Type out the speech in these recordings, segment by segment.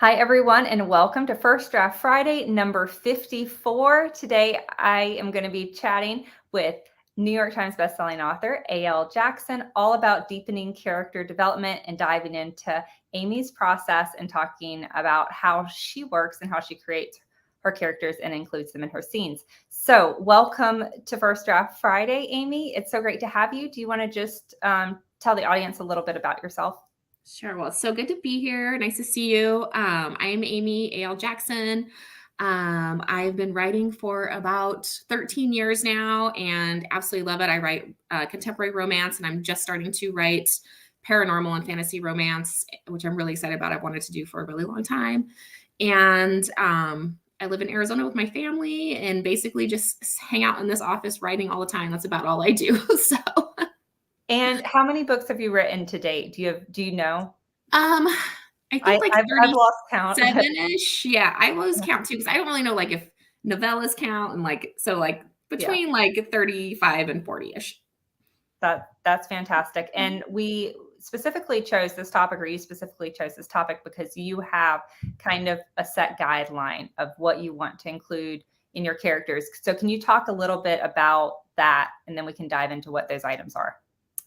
Hi, everyone, and welcome to First Draft Friday, number 54. Today, I am going to be chatting with New York Times bestselling author A.L. Jackson, all about deepening character development and diving into Amy's process and talking about how she works and how she creates her characters and includes them in her scenes. So welcome to First Draft Friday, Amy. It's so great to have you. Do you want to just tell the audience a little bit about yourself? Sure. Well, it's so good to be here. Nice to see you. I am Amy A.L. Jackson. I've been writing for about 13 years now and absolutely love it. I write contemporary romance, and I'm just starting to write paranormal and fantasy romance, which I'm really excited about. I've wanted to do for a really long time. And I live in Arizona with my family and basically just hang out in this office writing all the time. That's about all I do. So And how many books have you written to date? Do you know? Um, I think like I've lost count. 37-ish. Yeah, I lose count too because I don't really know like if novellas count and like Yeah, between like 35 and 40-ish. that's fantastic. And we specifically chose this topic, or you specifically chose this topic because you have kind of a set guideline of what you want to include in your characters. So can you talk a little bit about that, and then we can dive into what those items are?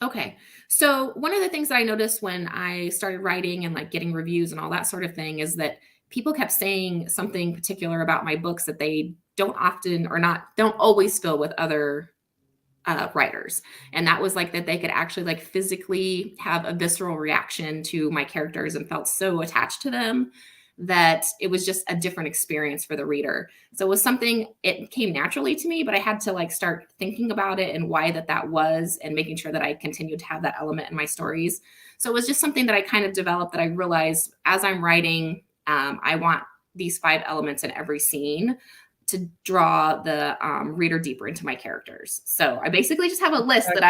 Okay. So one of the things that I noticed when I started writing and like getting reviews and all that sort of thing is that people kept saying something particular about my books that they don't often or not don't always feel with other writers. And that was like that they could actually like physically have a visceral reaction to my characters and felt so attached to them that it was just a different experience for the reader. So it was something, it came naturally to me, but I had to like start thinking about it and why that was, and making sure that I continued to have that element in my stories. So it was just something that I kind of developed, that I realized as I'm writing, I want these 5 elements in every scene to draw the reader deeper into my characters. So I basically just have a list that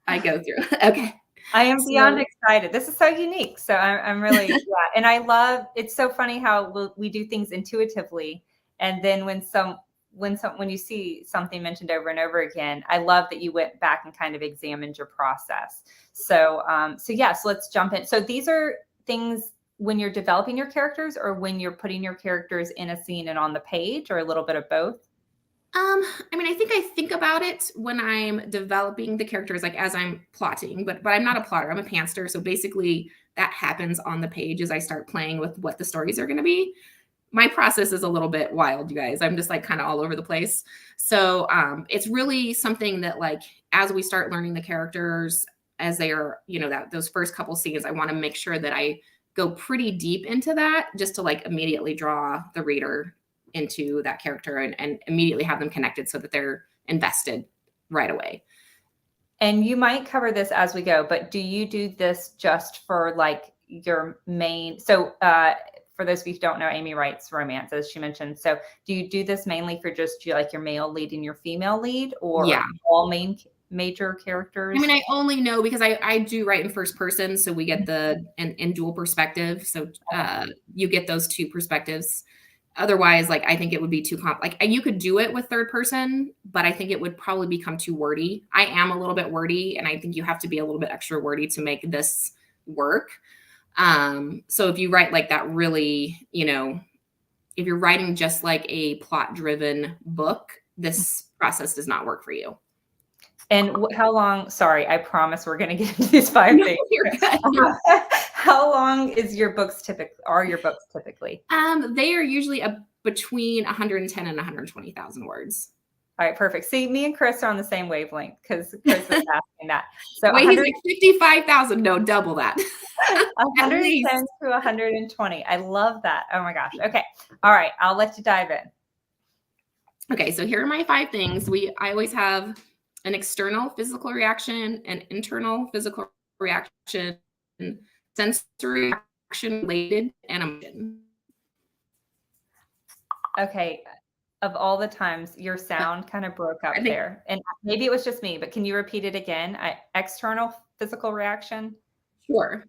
I go through. Okay. I am beyond So excited. This is so unique. So I'm really, yeah. And I love, it's so funny how we do things intuitively. And then when you see something mentioned over and over again, I love that you went back and kind of examined your process. So, so let's jump in. So these are things when you're developing your characters, or when you're putting your characters in a scene and on the page, or a little bit of both? I mean, I think about it when I'm developing the characters, like as I'm plotting, but I'm not a plotter. I'm a pantser. So basically, that happens on the page as I start playing with what the stories are going to be. My process is a little bit wild, you guys. I'm just like kind of all over the place. So it's really something that like as we start learning the characters, as they are, that those first couple scenes, I want to make sure that I go pretty deep into that just to like immediately draw the reader into that character and immediately have them connected so that they're invested right away. And you might cover this as we go, but do you do this just for like your main? So, for those of you who don't know, Amy writes romance, as she mentioned. So, do you do this mainly for just like your male lead and your female lead, or Yeah. all major I mean, characters? I only know because I do write in first person, so we get the in dual perspective. So you get those 2 perspectives. Otherwise, like I think it would be too like you could do it with third person, but I think it would probably become too wordy. I am a little bit wordy, and I think you have to be a little bit extra wordy to make this work. So if you write like that, really, if you're writing just like a plot driven book, this process does not work for you. And how long? Sorry, I promise we're going to get into these 5 No, things. you're good. How long is your books typically? Are your books typically? They are usually between 110 and 120,000 words. All right, perfect. See, me and Chris are on the same wavelength because Chris was asking that. So Wait, he's 100. like 55,000. No, double that. At 110 least. to 120. I love that. Oh my gosh. Okay. All right. I'll let you dive in. Okay, so here are my 5 things. I always have an external physical reaction, an internal physical reaction, sensory reaction related, and emotion. Okay. Of all the times, your sound kind of broke up I think there. And maybe it was just me, but can you repeat it again? External physical reaction. sure.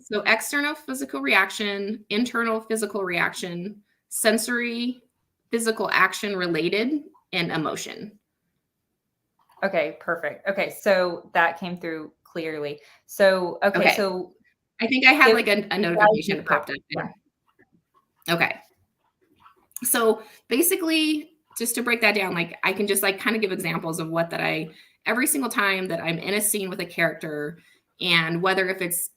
So external physical reaction, internal physical reaction, sensory physical action related, and emotion. Okay. Perfect. Okay. So that came through clearly. So, okay. Okay. So I think I had Give like a dive notification that deeper. popped up. Yeah. Okay. So basically, just to break that down, like I can just like kind of give examples of what that I every single time that I'm in a scene with a character, and whether if it's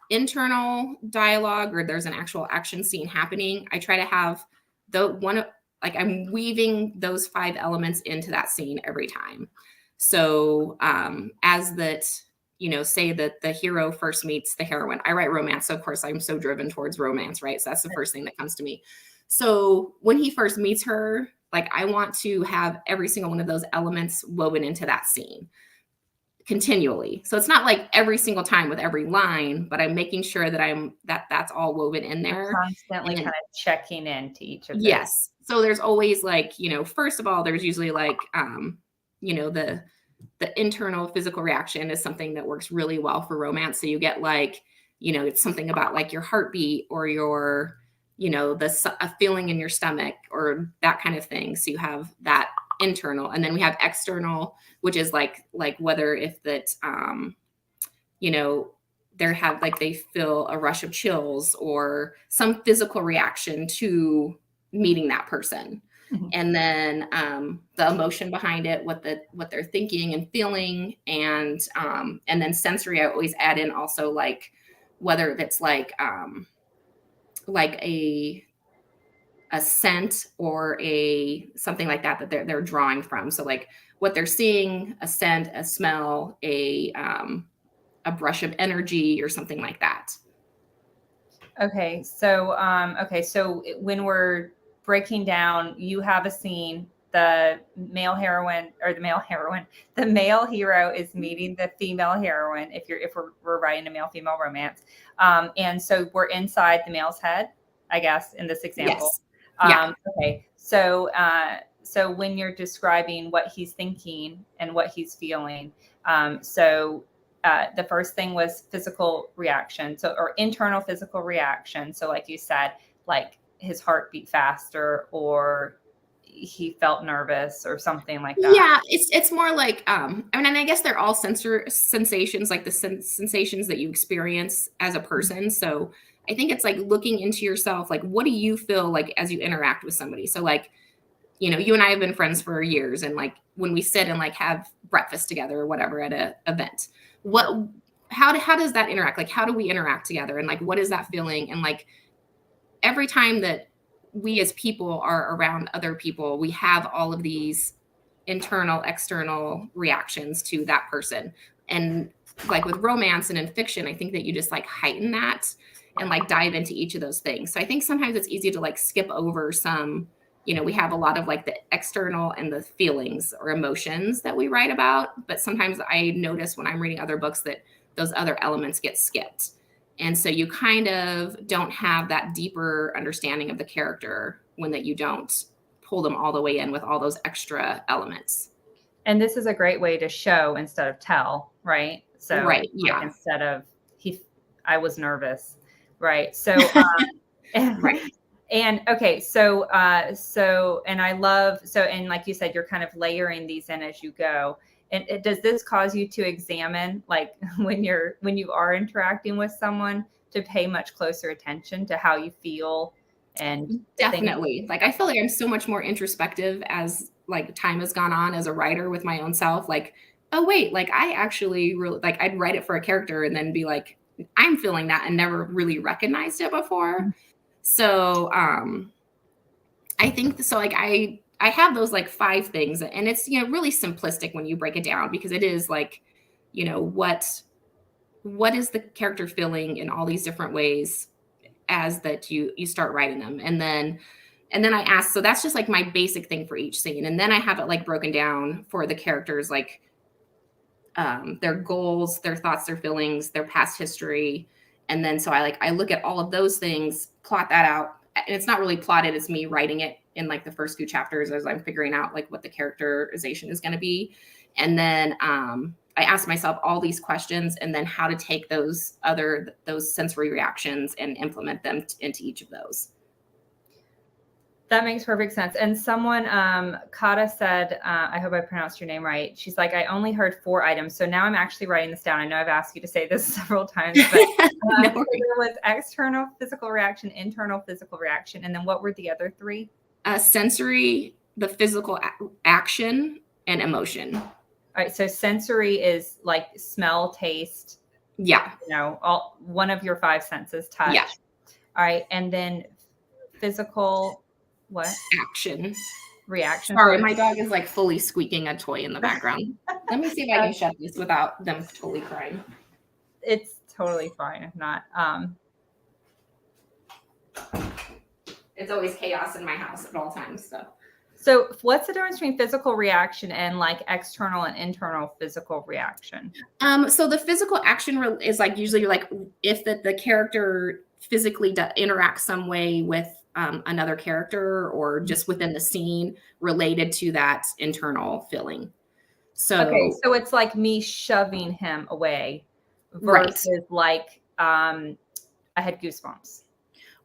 internal dialogue or there's an actual action scene happening, I try to have the one like I'm weaving those 5 elements into that scene every time. So as that, say that the hero first meets the heroine. I write romance, so of course I'm so driven towards romance, right? So that's the first thing that comes to me. So when he first meets her, like I want to have every single one of those elements woven into that scene continually. So it's not like every single time with every line, but I'm making sure that that's all woven in You're there. constantly And kind of checking into each of those. yes. So there's always like, first of all, there's usually like the internal physical reaction is something that works really well for romance. So you get like, it's something about like your heartbeat or your, a feeling in your stomach or that kind of thing. So you have that internal, and then we have external, which is like whether if that, you know, they feel a rush of chills or some physical reaction to meeting that person. Mhm. And then the emotion behind it, what they're thinking and feeling, and then sensory. I always add in also like whether it's like a scent or a something like that they're drawing from. So like what they're seeing, a scent, a smell, a brush of energy or something like that. So when we're breaking down, you have a scene, the male heroine or the male hero is meeting the female heroine if we're writing a male female romance. And so we're inside the male's head, I guess, in this example. Yes. Yeah. Okay. So when you're describing what he's thinking and what he's feeling, the first thing was physical reaction, or internal physical reaction. So like you said, like his heart beat faster, or he felt nervous or something like that. Yeah, it's more like I mean, and I guess they're all sensations, like the sensations that you experience as a person. So I think it's like looking into yourself, like what do you feel like as you interact with somebody? So like, you and I have been friends for years, and like when we sit and like have breakfast together or whatever at a event, how does that interact? Like how do we interact together, and like what is that feeling? And like every time that we as people are around other people, we have all of these internal, external reactions to that person. And like with romance and in fiction, I think that you just like heighten that and like dive into each of those things. So I think sometimes it's easy to like skip over some, we have a lot of like the external and the feelings or emotions that we write about. But sometimes I notice when I'm reading other books that those other elements get skipped. And so you kind of don't have that deeper understanding of the character when that you don't pull them all the way in with all those extra elements. And this is a great way to show instead of tell, right? So Right. like Yeah. instead of I was nervous, right? So Right. and okay, and I love, and like you said, you're kind of layering these in as you go. And does this cause you to examine, like when you are interacting with someone, to pay much closer attention to how you feel and things? Definitely. Like I feel like I'm so much more introspective as like time has gone on as a writer with my own self. Like, oh wait, like I actually really like I'd write it for a character and then be like, I'm feeling that and never really recognized it before. So I think so like I have those like 5 things, and it's really simplistic when you break it down, because it is like, what is the character feeling in all these different ways as that you start writing them. And then I ask, so that's just like my basic thing for each scene. And then I have it like broken down for the characters, like their goals, their thoughts, their feelings, their past history. And then so I look at all of those things, plot that out. And it's not really plotted, it's me writing it in like the first few chapters as I'm figuring out like what the characterization is going to be. And then I ask myself all these questions, and then how to take those sensory reactions and implement them into each of those. That makes perfect sense. And someone, Kata said, I hope I pronounced your name right. She's like, I only heard 4 items. So now I'm actually writing this down. I know I've asked you to say this several times, but No so worries. there was external physical reaction, internal physical reaction. And then what were the other 3? Sensory, the physical action, and emotion. All right. So sensory is like smell, taste, Yeah. all one of your 5 senses, touch. Yeah. All right. And then physical, what? Action. Reaction. Sorry, my dog is like fully squeaking a toy in the background. Let me see if I can shut this without them totally crying. It's totally fine if not. It's always chaos in my house at all times. So what's the difference between physical reaction and like external and internal physical reaction? So the physical action is like usually like if the character physically interacts some way with another character or just within the scene related to that internal feeling. Okay, So so it's like me shoving him away right. versus like I had goosebumps.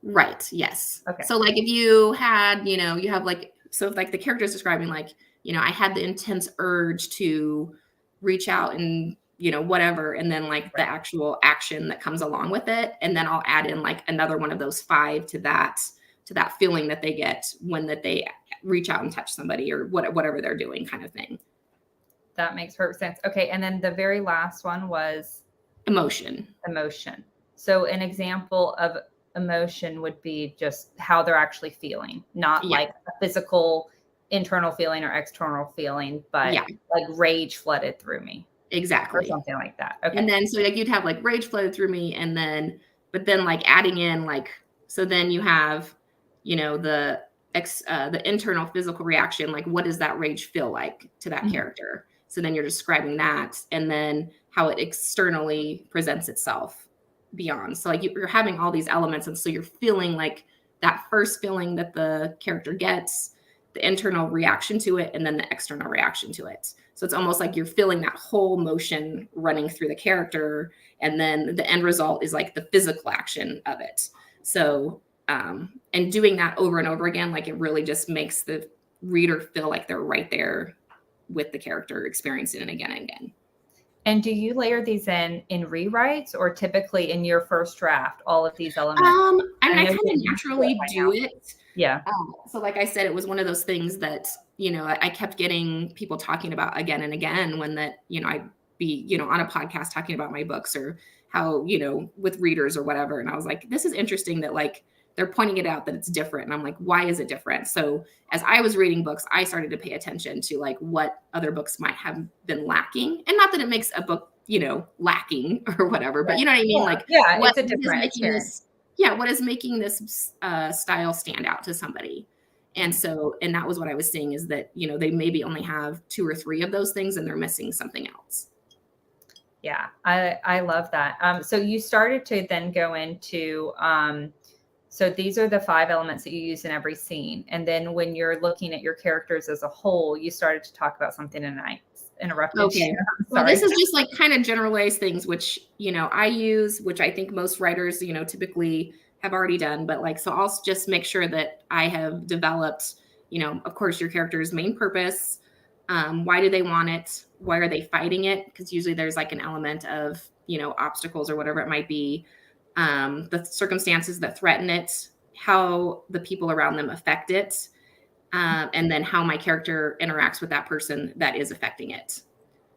Right. Yes. Okay. So like if you had, you have like, so if like the character is describing like, I had the intense urge to reach out and, whatever. And then like the Right. actual action that comes along with it. And then I'll add in like another one of those 5 to that feeling that they get when that they reach out and touch somebody or whatever they're doing kind of thing. That makes perfect sense. Okay. And then the very last one was Emotion. So an example of emotion would be just how they're actually feeling, not like a physical internal feeling or external feeling, but like rage flooded through me. Exactly. Or something like that. Okay. And then so like you'd have like rage flooded through me but then like adding in like, so then you have, the internal physical reaction, like what does that rage feel like to that character? So then you're describing that and then how it externally presents itself beyond. So like you're having all these elements. And so you're feeling like that first feeling that the character gets, the internal reaction to it, and then the external reaction to it. So it's almost like you're feeling that whole motion running through the character. And then the end result is like the physical action of it. So, and doing that over and over again, like it really just makes the reader feel like they're right there with the character experiencing it again and again. And do you layer these in rewrites or typically in your first draft, all of these elements? I kind of naturally do it. Yeah. So like I said, it was one of those things that, I kept getting people talking about again and again when that, I'd be, on a podcast talking about my books or how, with readers or whatever. And I was like, this is interesting that like, they're pointing it out that it's different. And I'm like, why is it different? So as I was reading books, I started to pay attention to like what other books might have been lacking. And not that it makes a book, lacking or whatever, but you know what I mean? Like, it's a different experience. What is making this style stand out to somebody? And so, and that was what I was seeing is that, they maybe only have 2 or 3 of those things and they're missing something else. Yeah, I love that. So you started to then go into, so these are the 5 elements that you use in every scene. And then when you're looking at your characters as a whole, you started to talk about something and I interrupted. Okay. Well, this is just like kind of generalized things, which, I use, which I think most writers, typically have already done. But like, so I'll just make sure that I have developed, of course, your character's main purpose. Why do they want it? Why are they fighting it? Because usually there's like an element of, obstacles or whatever it might be. The circumstances that threaten it, how the people around them affect it, and then how my character interacts with that person that is affecting it.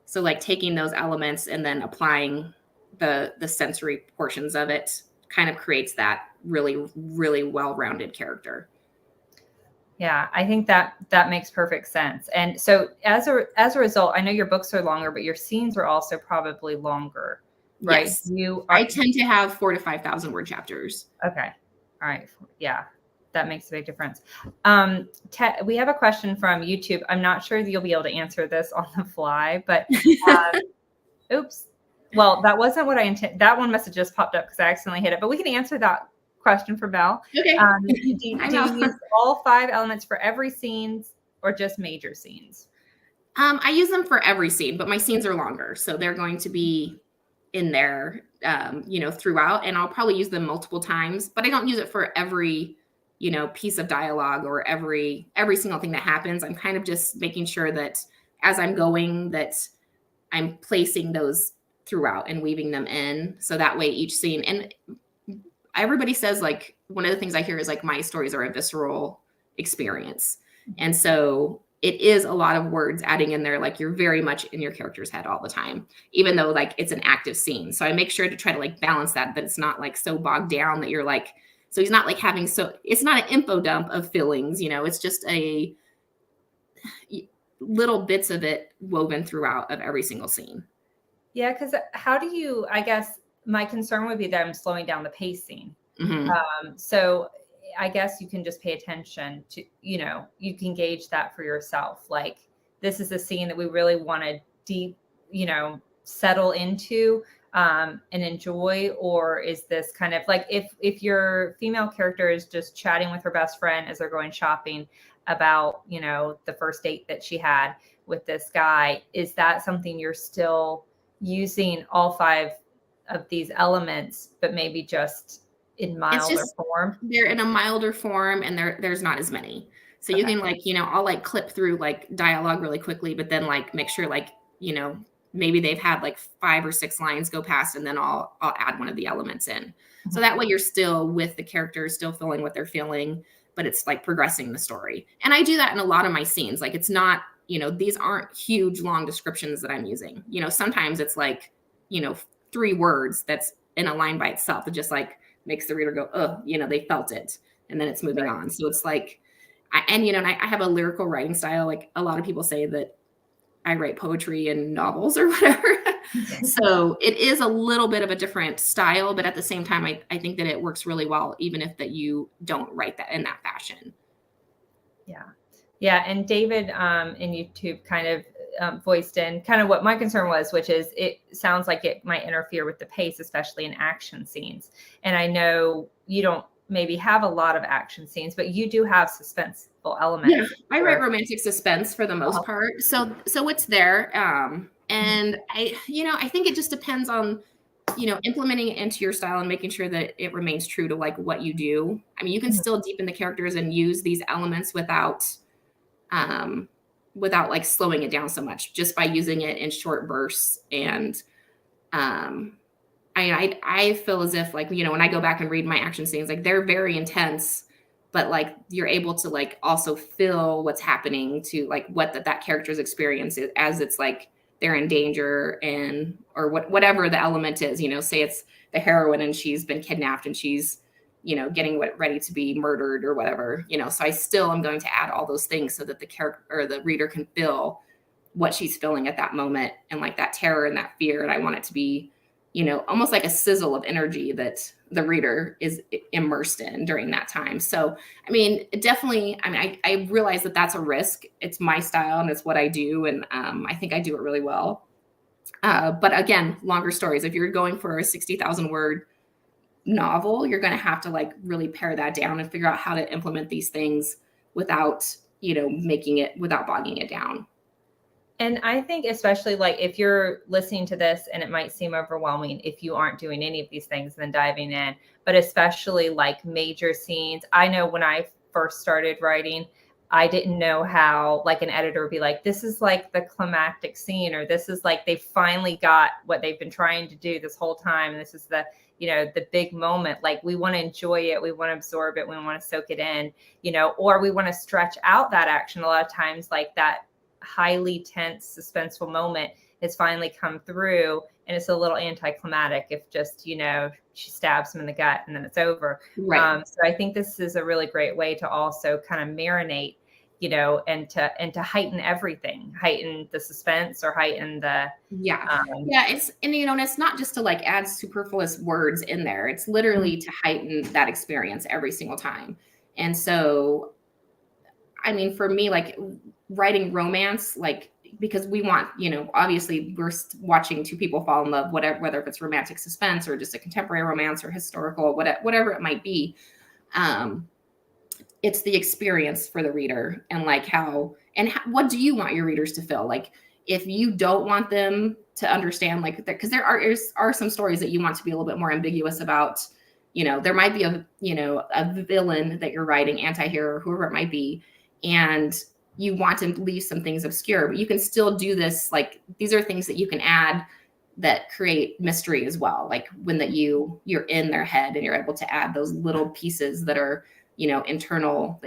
So like taking those elements and then applying the sensory portions of it kind of creates that really, really well-rounded character. Yeah, I think that makes perfect sense. And so as a result, I know your books are longer, but your scenes are also probably longer, right? Yes. I tend to have 4,000 to 5,000 word chapters. Okay. All right. Yeah, that makes a big difference. We have a question from YouTube. I'm not sure that you'll be able to answer this on the fly, but oops. Well, that wasn't what I intended. That one must have just popped up because I accidentally hit it, but we can answer that question for Belle. Okay. Do you use all 5 elements for every scene or just major scenes? I use them for every scene, but my scenes are longer. So they're going to be in there, throughout, and I'll probably use them multiple times, but I don't use it for every piece of dialogue or every single thing that happens. I'm kind of just making sure that as I'm going, that I'm placing those throughout and weaving them in. So that way each scene, and everybody says, like, one of the things I hear is like, my stories are a visceral experience. And so it is a lot of words adding in there. Like, you're very much in your character's head all the time, even though like it's an active scene. So I make sure to try to like balance that it's not like so bogged down that you're like, so he's not like having, so it's not an info dump of feelings, it's just a little bits of it woven throughout of every single scene. Yeah, because how do you, I guess my concern would be that I'm slowing down the pacing. So I guess you can just pay attention to, you can gauge that for yourself. Like, this is a scene that we really want to deep, settle into and enjoy, or is this kind of like, if your female character is just chatting with her best friend as they're going shopping about, the first date that she had with this guy, is that something you're still using all 5 of these elements, but maybe just in milder form? They're in a milder form, and there's not as many. So you can like, I'll like clip through like dialogue really quickly, but then like make sure like, maybe they've had like 5 or 6 lines go past, and then I'll add one of the elements in. So that way you're still with the characters, still feeling what they're feeling, but it's like progressing the story. And I do that in a lot of my scenes. Like, it's not, these aren't huge, long descriptions that I'm using. Sometimes it's like, 3 words that's in a line by itself that just like makes the reader go, oh, they felt it. And then it's moving on. So it's like, I have a lyrical writing style. Like, a lot of people say that I write poetry and novels or whatever. So it is a little bit of a different style, but at the same time, I think that it works really well, even if that you don't write that in that fashion. Yeah. Yeah. And David in YouTube kind of voiced in kind of what my concern was, which is it sounds like it might interfere with the pace, especially in action scenes. And I know you don't maybe have a lot of action scenes, but you do have suspenseful elements. Yeah, I write romantic suspense for the most part. So it's there. And I think it just depends on, implementing it into your style and making sure that it remains true to like what you do. I mean, you can still deepen the characters and use these elements without like slowing it down so much, just by using it in short bursts. And I feel as if like, when I go back and read my action scenes, like, they're very intense, but like you're able to like also feel what's happening to like what that character's experience is, as it's like they're in danger, and or whatever the element is, say it's the heroine and she's been kidnapped and she's, getting ready to be murdered or whatever, so I still am going to add all those things so that the character or the reader can feel what she's feeling at that moment, and like that terror and that fear. And I want it to be, almost like a sizzle of energy that the reader is immersed in during that time. So, I mean, definitely, I realize that that's a risk. It's my style and it's what I do. And I think I do it really well. But again, longer stories, if you're going for a 60,000 word novel, you're going to have to like really pare that down and figure out how to implement these things without, without bogging it down. And I think especially like if you're listening to this and it might seem overwhelming if you aren't doing any of these things, then diving in, but especially like major scenes. I know when I first started writing, I didn't know how like an editor would be like, this is like the climactic scene, or this is like they finally got what they've been trying to do this whole time. And this is the, the big moment. Like, we want to enjoy it. We want to absorb it. We want to soak it in, or we want to stretch out that action. A lot of times like that highly tense, suspenseful moment has finally come through, and it's a little anticlimactic if just, she stabs him in the gut and then it's over. Right. So I think this is a really great way to also kind of marinate, and to heighten everything, heighten the suspense or heighten the it's and it's not just to like add superfluous words in there. It's literally to heighten that experience every single time. And so, I mean, for me, like writing romance, like, because we want, obviously we're watching 2 people fall in love, whether if it's romantic suspense or just a contemporary romance or historical, whatever it might be. It's the experience for the reader, and like what do you want your readers to feel? Like, if you don't want them to understand, like, because there are some stories that you want to be a little bit more ambiguous about, there might be a villain that you're writing, anti-hero, whoever it might be, and you want to leave some things obscure, but you can still do this. Like, these are things that you can add that create mystery as well. Like when that you're in their head and you're able to add those little pieces that are, the internal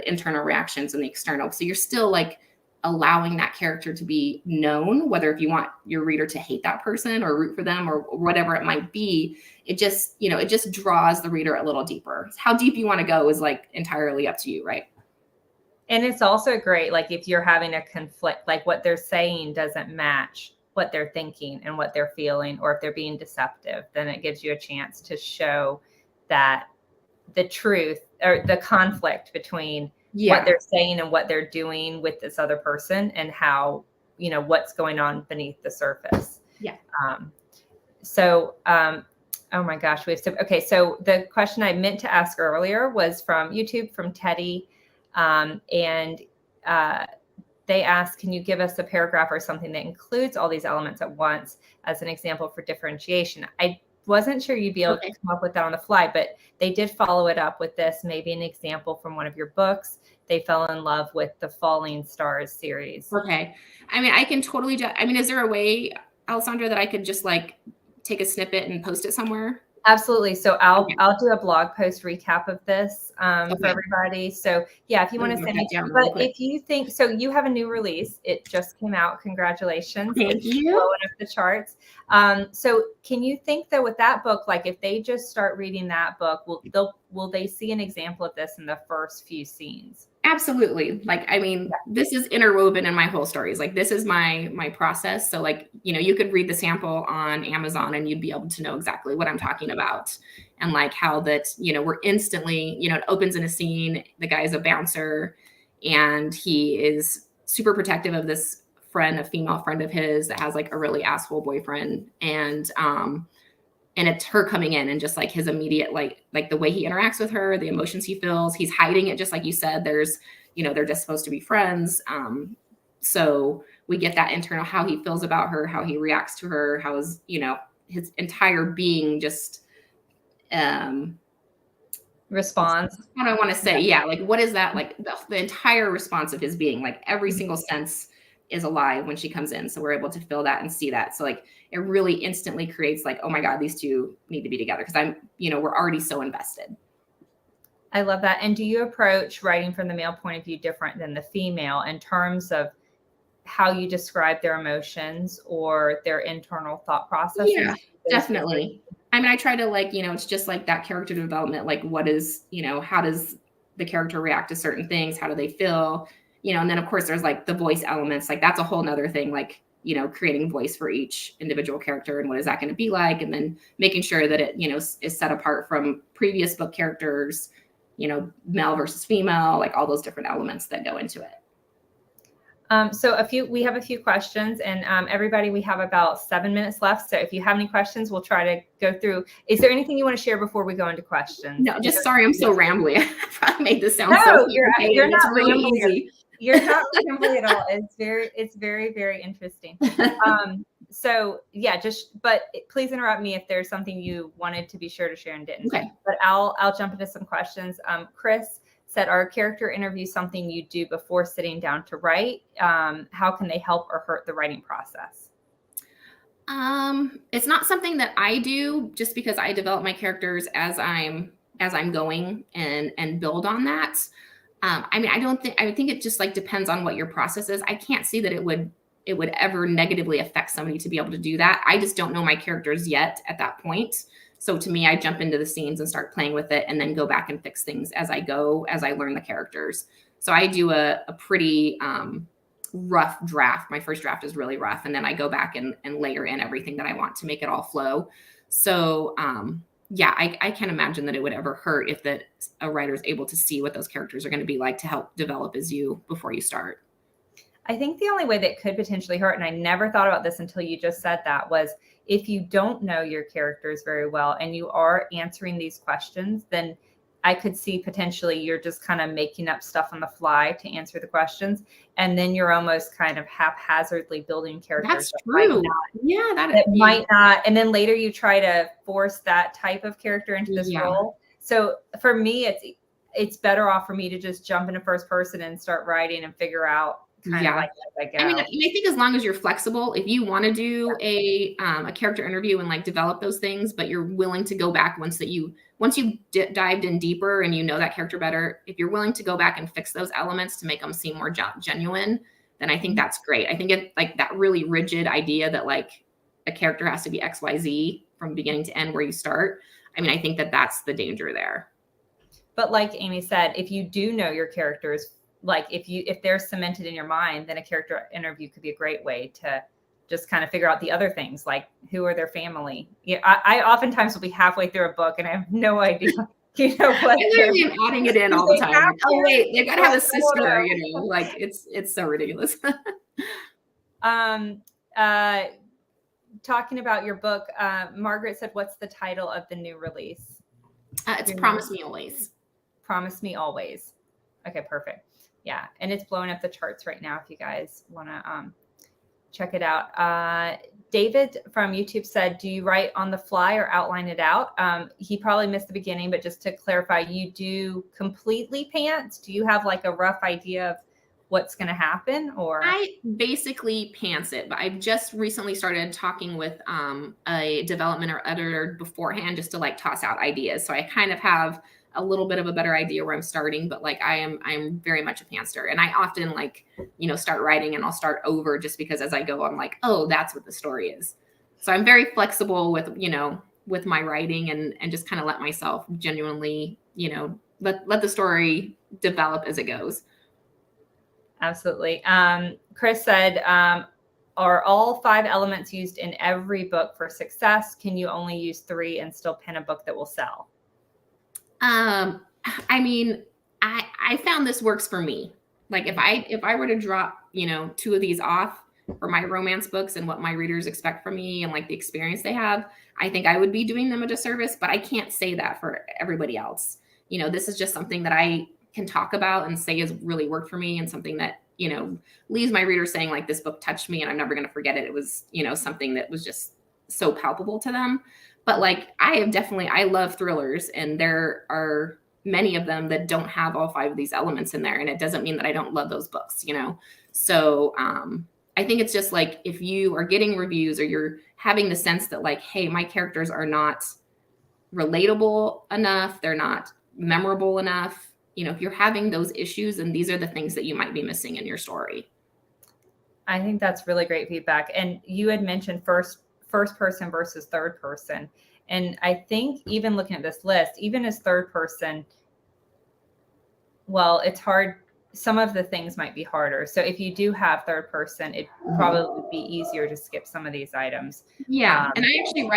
reactions and the external. So you're still like allowing that character to be known, whether if you want your reader to hate that person or root for them or whatever it might be. It just, it just draws the reader a little deeper. How deep you want to go is like entirely up to you, right? And it's also great, like if you're having a conflict, like what they're saying doesn't match what they're thinking and what they're feeling, or if they're being deceptive, then it gives you a chance to show that the truth or the conflict between what they're saying and what they're doing with this other person, and how, what's going on beneath the surface. Yeah. Oh my gosh, okay. So the question I meant to ask earlier was from YouTube, from Teddy. They asked, can you give us a paragraph or something that includes all these elements at once as an example for differentiation? I wasn't sure you'd be able to come up with that on the fly, but they did follow it up with this, maybe an example from one of your books. They fell in love with the Falling Stars series. Okay. I mean, I can totally is there a way, Alessandra, that I could just like take a snippet and post it somewhere? Absolutely. So I'll do a blog post recap of this for everybody. So yeah, if you want to send me, but if you think, so you have a new release, it just came out. Congratulations. Thank you. Blowing up the charts. So can you think that with that book, like if they just start reading that book, will they see an example of this in the first few scenes? Absolutely. Like, I mean, this is interwoven in my whole stories. Like, this is my process. So like, you could read the sample on Amazon and you'd be able to know exactly what I'm talking about. And like how that, we're instantly, it opens in a scene. The guy is a bouncer and he is super protective of this friend, a female friend of his that has like a really asshole boyfriend. And it's her coming in and just like his immediate, like the way he interacts with her, the emotions he feels, he's hiding it. Just like you said, there's, they're just supposed to be friends. So we get that internal, how he feels about her, how he reacts to her, how his entire being just, responds. What I want to say. Yeah. Like, what is that? Like the entire response of his being, like every single sense is alive when she comes in. So we're able to feel that and see that. So like, it really instantly creates like, oh my God, these two need to be together. Cause we're already so invested. I love that. And do you approach writing from the male point of view different than the female in terms of how you describe their emotions or their internal thought processes? Yeah, definitely. I mean, I try to like, it's just like that character development. Like what is, how does the character react to certain things? How do they feel? And then of course there's like the voice elements, like that's a whole nother thing, like, creating voice for each individual character and what is that going to be like? And then making sure that it, is set apart from previous book characters, male versus female, like all those different elements that go into it. So we have a few questions, and everybody, we have about 7 minutes left. So if you have any questions, we'll try to go through. Is there anything you want to share before we go into questions? No, just sorry, I'm so rambly. I probably made this sound so you're not really easy. You're not rambly at all. It's very, very interesting. So yeah, but please interrupt me if there's something you wanted to be sure to share and didn't. Okay. But I'll jump into some questions. Chris said, are character interviews something you do before sitting down to write? How can they help or hurt the writing process? It's not something that I do, just because I develop my characters as I'm going and build on that. I mean, I think it just like depends on what your process is. I can't see that it would ever negatively affect somebody to be able to do that. I just don't know my characters yet at that point. So to me, I jump into the scenes and start playing with it and then go back and fix things as I go, as I learn the characters. So I do a pretty rough draft. My first draft is really rough. And then I go back and layer in everything that I want to make it all flow. So yeah, I can't imagine that it would ever hurt if a writer is able to see what those characters are going to be like to help develop before you start. I think the only way that could potentially hurt, and I never thought about this until you just said that, was if you don't know your characters very well and you are answering these questions, then I could see potentially you're just kind of making up stuff on the fly to answer the questions. And then you're almost kind of haphazardly building characters. That's true. That might not. And then later you try to force that type of character into this role. So for me, it's better off for me to just jump into first person and start writing and figure out kind of like as I go. I mean, I think as long as you're flexible, if you want to do a character interview and like develop those things, but you're willing to go back once you dived in deeper and you know that character better, if you're willing to go back and fix those elements to make them seem more genuine, then I think that's great. I think it like that really rigid idea that like a character has to be XYZ from beginning to end where you start. I mean, I think that's the danger there. But like Amy said, if you do know your characters, like if they're cemented in your mind, then a character interview could be a great way to just kind of figure out the other things, like who are their family. Yeah, I oftentimes will be halfway through a book and I have no idea. You know what? I literally am adding it in all the time. Like, oh wait, they've got to have a sister. You know, like it's so ridiculous. Talking about your book, Margaret said, "What's the title of the new release?" It's Promise Me Always. Promise Me Always. Okay, perfect. Yeah, and it's blowing up the charts right now if you guys want to check it out. David from YouTube said, do you write on the fly or outline it out? He probably missed the beginning, but just to clarify, you do completely pants? Do you have like a rough idea of what's going to happen? Or I basically pants it, but I've just recently started talking with a development or editor beforehand just to like toss out ideas. So I kind of have a little bit of a better idea where I'm starting, but like I'm very much a pantser, and I often like, start writing and I'll start over just because as I go, I'm like, oh, that's what the story is. So I'm very flexible with, with my writing and just kind of let myself genuinely, let the story develop as it goes. Absolutely. Chris said, are all 5 elements used in every book for success? Can you only use 3 and still pen a book that will sell? I mean, I found this works for me. Like if I were to drop, 2 of these off for my romance books and what my readers expect from me and like the experience they have, I think I would be doing them a disservice, but I can't say that for everybody else. This is just something that I can talk about and say has really worked for me, and something that, leaves my readers saying like, this book touched me and I'm never going to forget it. It was, something that was just so palpable to them. But like, I love thrillers, and there are many of them that don't have all 5 of these elements in there. And it doesn't mean that I don't love those books, So I think it's just like, if you are getting reviews or you're having the sense that like, hey, my characters are not relatable enough, they're not memorable enough, if you're having those issues, and these are the things that you might be missing in your story. I think that's really great feedback. And you had mentioned first person versus third person. And I think even looking at this list, even as third person, well, it's hard. Some of the things might be harder. So if you do have third person, it probably would be easier to skip some of these items. Yeah. And I actually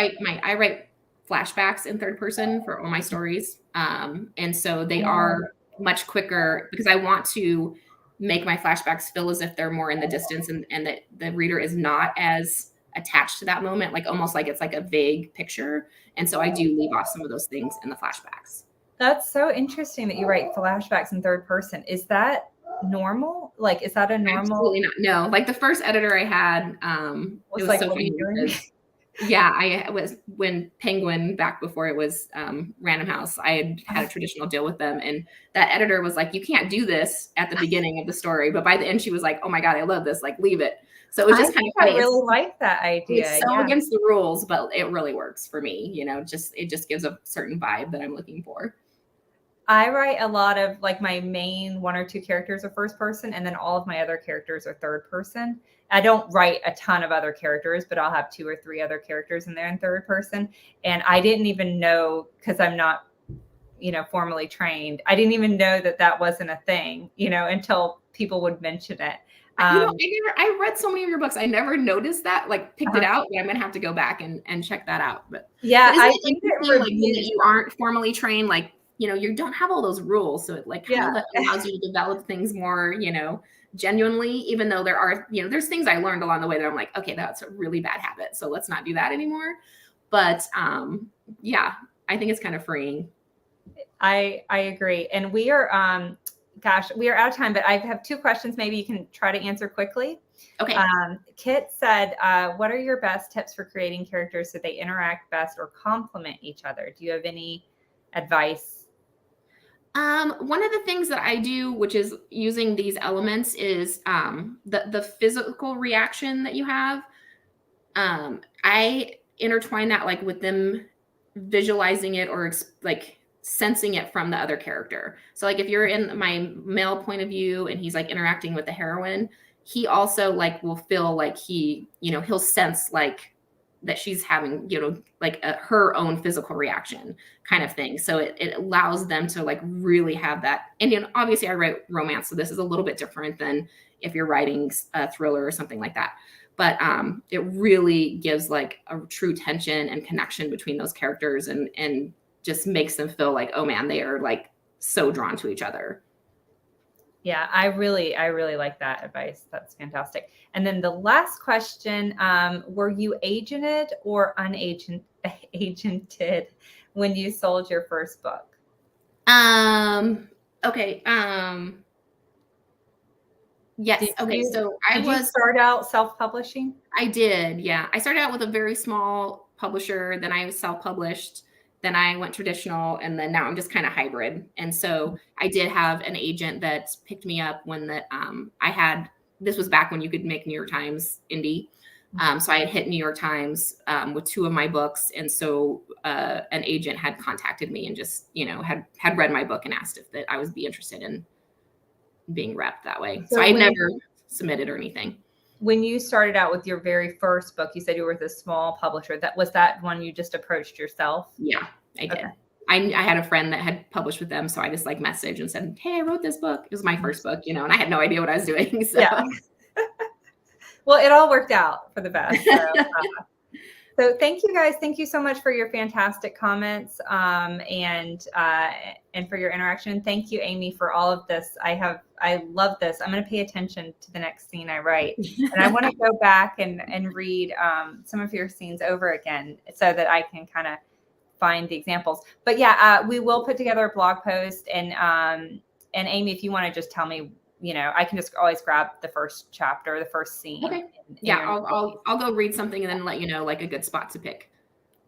I write flashbacks in third person for all my stories. And so they are much quicker because I want to make my flashbacks feel as if they're more in the distance, and that the reader is not as attached to that moment, like almost like it's like a vague picture. And so I do leave off some of those things in the flashbacks. That's so interesting that you write flashbacks in third person. Is that normal? Like, is that a normal? Absolutely not. No, like the first editor I had, it was like, so funny because, yeah, I was when Penguin, back before it was Random House, I had a traditional deal with them, and that editor was like, you can't do this at the beginning of the story, but by the end she was like, oh my God, I love this, like leave it. So it was just kind of funny. I really like that idea. It's so against the rules, but it really works for me. It just gives a certain vibe that I'm looking for. I write a lot of like my main 1 or 2 characters are first person, and then all of my other characters are third person. I don't write a ton of other characters, but I'll have 2 or 3 other characters in there in third person. And I didn't even know, because I'm not, formally trained. I didn't even know that wasn't a thing, until people would mention it. I read so many of your books. I never noticed that, like picked it out, but I'm going to have to go back and check that out. But yeah, I think like, you aren't formally trained, like, you don't have all those rules. So it like kind of allows you to develop things more, genuinely, even though there are, there's things I learned along the way that I'm like, okay, that's a really bad habit, so let's not do that anymore. But yeah, I think it's kind of freeing. I agree. And we are, we are out of time, but I have 2 questions. Maybe you can try to answer quickly. Okay. Kit said, what are your best tips for creating characters so they interact best or complement each other? Do you have any advice One of the things that I do, which is using these elements, is the physical reaction that you have. I intertwine that like with them visualizing it or like sensing it from the other character. So like if you're in my male point of view and he's like interacting with the heroine, he also like will feel like he'll sense like that she's having, like her own physical reaction kind of thing. So it allows them to like really have that. And obviously I write romance, so this is a little bit different than if you're writing a thriller or something like that. But it really gives like a true tension and connection between those characters, and just makes them feel like, oh man, they are like so drawn to each other. Yeah, I really like that advice. That's fantastic. And then the last question, were you agented or unagented when you sold your first book? Okay. Yes. Okay. So did you start out self-publishing? I did. Yeah. I started out with a very small publisher. Then I was self-published. Then I went traditional. And then now I'm just kind of hybrid. And so I did have an agent that picked me up when this was back when you could make New York Times indie. So I had hit New York Times with 2 of my books. And so an agent had contacted me and just, had read my book and asked if that I would be interested in being repped that way. So I never submitted or anything. When you started out with your very first book, you said you were with a small publisher. Was that one you just approached yourself? Yeah, I did. Okay. I had a friend that had published with them. So I just like messaged and said, hey, I wrote this book. It was my first book, and I had no idea what I was doing. So. Yeah. Well, it all worked out for the best. So thank you guys. Thank you so much for your fantastic comments and for your interaction. Thank you, Amy, for all of this. I love this. I'm going to pay attention to the next scene I write. And I want to go back and read some of your scenes over again so that I can kind of find the examples. But yeah, we will put together a blog post. And Amy, if you want to just tell me, I can just always grab the first chapter, the first scene. Okay. I'll go read something and then let you know like a good spot to pick.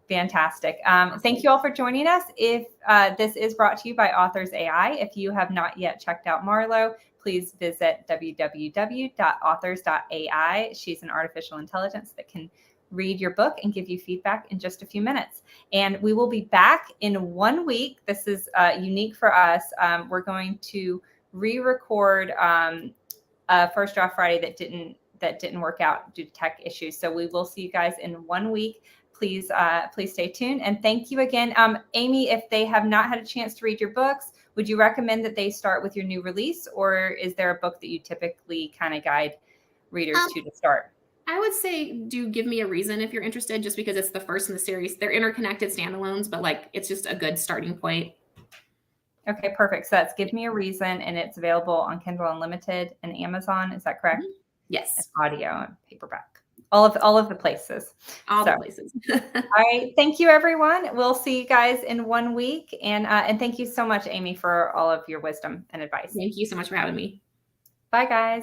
Fantastic. Thank you all for joining us. If this is brought to you by Authors AI, if you have not yet checked out Marlo, please visit www.authors.ai. She's an artificial intelligence that can read your book and give you feedback in just a few minutes. And we will be back in 1 week. This is unique for us. We're going to re-record First Draft Friday that didn't work out due to tech issues. So we will see you guys in 1 week. Please stay tuned. And thank you again. Amy, if they have not had a chance to read your books, would you recommend that they start with your new release, or is there a book that you typically kind of guide readers to start? I would say do Give Me a Reason if you're interested, just because it's the first in the series. They're interconnected standalones, but like it's just a good starting point. Okay, perfect. So that's Give Me a Reason, and it's available on Kindle Unlimited and Amazon. Is that correct? Mm-hmm. Yes. And audio and paperback. All of the places. The places. All right. Thank you, everyone. We'll see you guys in 1 week. And thank you so much, Amy, for all of your wisdom and advice. Thank you so much for having me. Bye, guys.